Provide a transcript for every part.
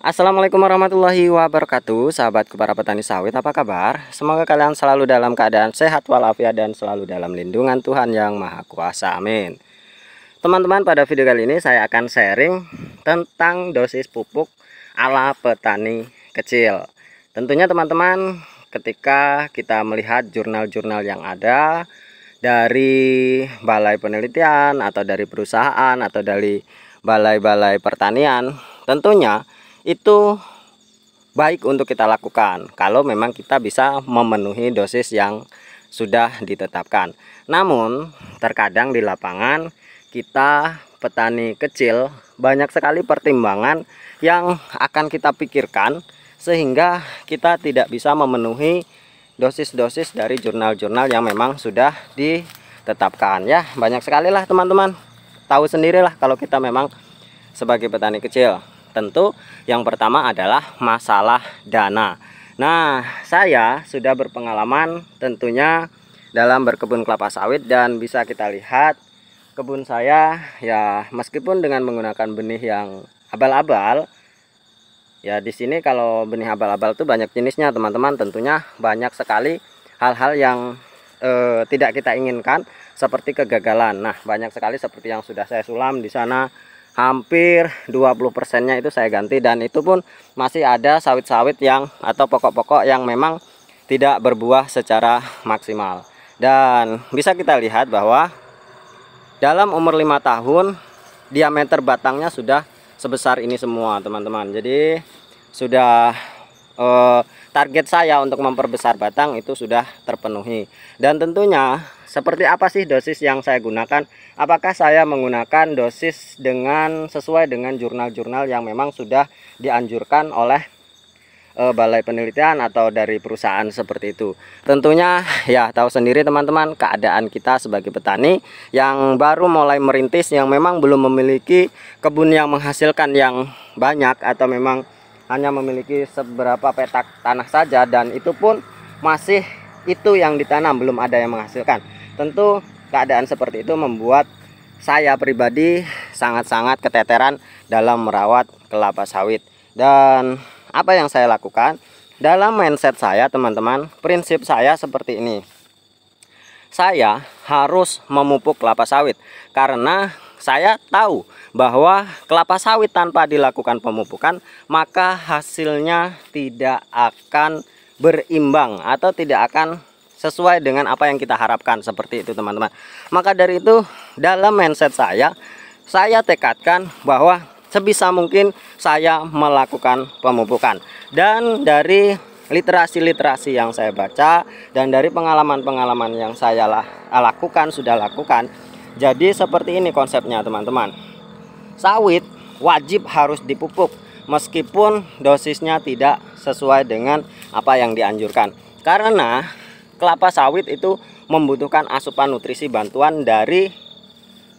Assalamualaikum warahmatullahi wabarakatuh, sahabatku para petani sawit, apa kabar? Semoga kalian selalu dalam keadaan sehat walafiat dan selalu dalam lindungan Tuhan Yang Maha Kuasa, amin. Teman-teman, pada video kali ini saya akan sharing tentang dosis pupuk ala petani kecil. Tentunya teman-teman, ketika kita melihat jurnal-jurnal yang ada dari balai penelitian atau dari perusahaan atau dari balai-balai pertanian, tentunya itu baik untuk kita lakukan kalau memang kita bisa memenuhi dosis yang sudah ditetapkan. Namun terkadang di lapangan kita petani kecil banyak sekali pertimbangan yang akan kita pikirkan sehingga kita tidak bisa memenuhi dosis-dosis dari jurnal-jurnal yang memang sudah ditetapkan. Ya, banyak sekali lah teman-teman. Tahu sendirilah kalau kita memang sebagai petani kecil. Tentu yang pertama adalah masalah dana. Nah, saya sudah berpengalaman tentunya dalam berkebun kelapa sawit, dan bisa kita lihat kebun saya ya, meskipun dengan menggunakan benih yang abal-abal. Ya, di sini kalau benih abal-abal itu banyak jenisnya, teman-teman. Tentunya banyak sekali hal-hal yang tidak kita inginkan seperti kegagalan. Nah, banyak sekali seperti yang sudah saya sulam di sana. Hampir 20%-nya itu saya ganti, dan itu pun masih ada sawit-sawit yang atau pokok-pokok yang memang tidak berbuah secara maksimal. Dan bisa kita lihat bahwa dalam umur 5 tahun diameter batangnya sudah sebesar ini semua, teman-teman. Jadi sudah target saya untuk memperbesar batang itu sudah terpenuhi. Dan tentunya seperti apa sih dosis yang saya gunakan? Apakah saya menggunakan dosis dengan sesuai dengan jurnal-jurnal yang memang sudah dianjurkan oleh balai penelitian atau dari perusahaan seperti itu? Tentunya ya tahu sendiri teman-teman, keadaan kita sebagai petani yang baru mulai merintis, yang memang belum memiliki kebun yang menghasilkan yang banyak, atau memang hanya memiliki seberapa petak tanah saja, dan itu pun masih itu yang ditanam, belum ada yang menghasilkan. Tentu keadaan seperti itu membuat saya pribadi sangat-sangat keteteran dalam merawat kelapa sawit. Dan apa yang saya lakukan dalam mindset saya, teman-teman, prinsip saya seperti ini: saya harus memupuk kelapa sawit karena saya tahu bahwa kelapa sawit tanpa dilakukan pemupukan maka hasilnya tidak akan berimbang atau tidak akan sesuai dengan apa yang kita harapkan, seperti itu teman-teman. Maka dari itu dalam mindset saya tekadkan bahwa sebisa mungkin saya melakukan pemupukan. Dan dari literasi yang saya baca dan dari pengalaman-pengalaman yang saya sudah lakukan, jadi seperti ini konsepnya teman-teman. Sawit wajib harus dipupuk meskipun dosisnya tidak sesuai dengan apa yang dianjurkan, karena kelapa sawit itu membutuhkan asupan nutrisi bantuan dari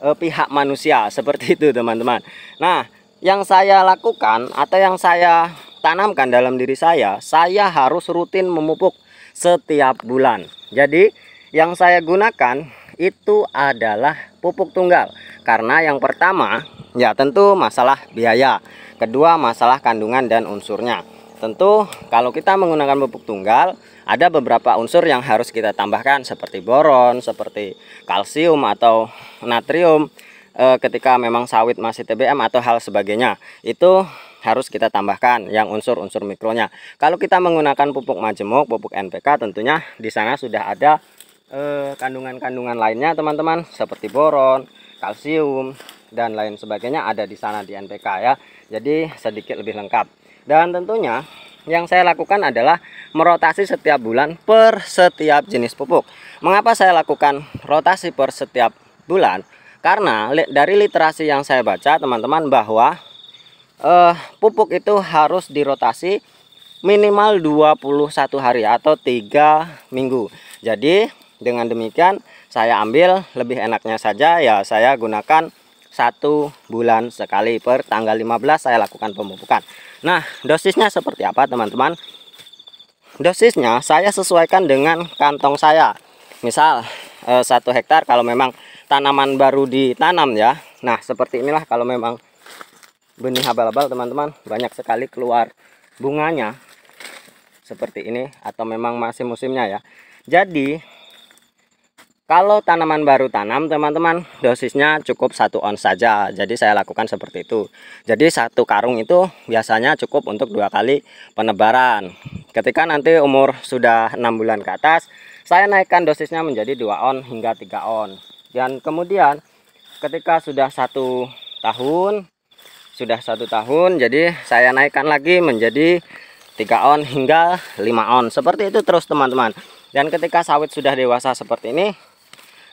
pihak manusia, seperti itu teman-teman. Nah, yang saya lakukan atau yang saya tanamkan dalam diri saya harus rutin memupuk setiap bulan. Jadi yang saya gunakan itu adalah pupuk tunggal, karena yang pertama ya tentu masalah biaya, kedua masalah kandungan dan unsurnya. Tentu kalau kita menggunakan pupuk tunggal, ada beberapa unsur yang harus kita tambahkan seperti boron, seperti kalsium atau natrium. Ketika memang sawit masih TBM atau hal sebagainya, itu harus kita tambahkan yang unsur-unsur mikronya. Kalau kita menggunakan pupuk majemuk, pupuk NPK, tentunya di sana sudah ada kandungan-kandungan lainnya teman-teman, seperti boron, kalsium dan lain sebagainya ada di sana di NPK ya. Jadi sedikit lebih lengkap. Dan tentunya yang saya lakukan adalah merotasi setiap bulan per setiap jenis pupuk. Mengapa saya lakukan rotasi per setiap bulan? Karena dari literasi yang saya baca teman-teman, bahwa pupuk itu harus dirotasi minimal 21 hari atau 3 minggu. Jadi dengan demikian saya ambil lebih enaknya saja ya, saya gunakan 1 bulan sekali, per tanggal 15 saya lakukan pemupukan. Nah, dosisnya seperti apa teman-teman? Dosisnya saya sesuaikan dengan kantong saya. Misal 1 hektar kalau memang tanaman baru ditanam ya. Nah, seperti inilah kalau memang benih abal-abal teman-teman, banyak sekali keluar bunganya seperti ini, atau memang masih musimnya ya. Jadi kalau tanaman baru tanam teman-teman, dosisnya cukup 1 ons saja. Jadi saya lakukan seperti itu. Jadi 1 karung itu biasanya cukup untuk 2 kali penebaran. Ketika nanti umur sudah 6 bulan ke atas, saya naikkan dosisnya menjadi 2 on hingga 3 on. Dan kemudian ketika sudah 1 tahun, jadi saya naikkan lagi menjadi 3 on hingga 5 on. Seperti itu terus teman-teman. Dan ketika sawit sudah dewasa seperti ini,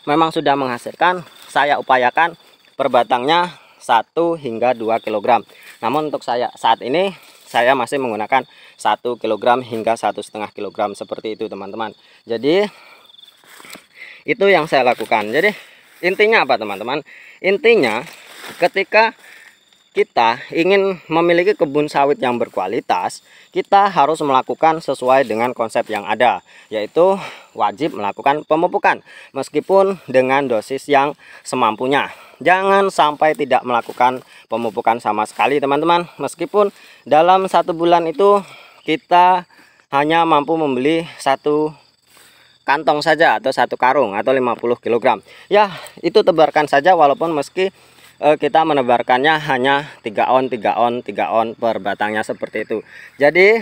memang sudah menghasilkan, saya upayakan per batangnya 1 hingga 2 kg. Namun untuk saya saat ini, saya masih menggunakan 1 kg hingga 1,5 kg seperti itu teman-teman. Jadi itu yang saya lakukan. Jadi intinya apa teman-teman? Intinya ketika kita ingin memiliki kebun sawit yang berkualitas, kita harus melakukan sesuai dengan konsep yang ada, yaitu wajib melakukan pemupukan meskipun dengan dosis yang semampunya. Jangan sampai tidak melakukan pemupukan sama sekali teman-teman, meskipun dalam 1 bulan itu kita hanya mampu membeli 1 kantong saja atau 1 karung atau 50 kg. Ya, itu tebarkan saja, walaupun meski kita menebarkannya hanya 3 on per batangnya seperti itu. Jadi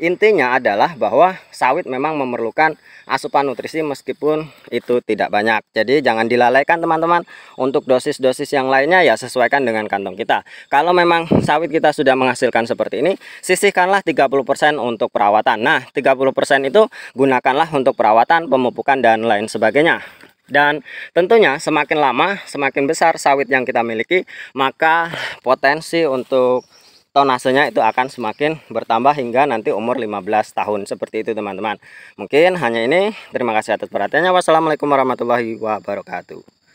intinya adalah bahwa sawit memang memerlukan asupan nutrisi meskipun itu tidak banyak. Jadi jangan dilalaikan teman-teman. Untuk dosis-dosis yang lainnya ya sesuaikan dengan kantong kita. Kalau memang sawit kita sudah menghasilkan seperti ini, sisihkanlah 30% untuk perawatan. Nah, 30% itu gunakanlah untuk perawatan, pemupukan dan lain sebagainya. Dan tentunya semakin lama, semakin besar sawit yang kita miliki, maka potensi untuk tonasenya itu akan semakin bertambah hingga nanti umur 15 tahun. Seperti itu teman-teman. Mungkin hanya ini. Terima kasih atas perhatiannya. Wassalamualaikum warahmatullahi wabarakatuh.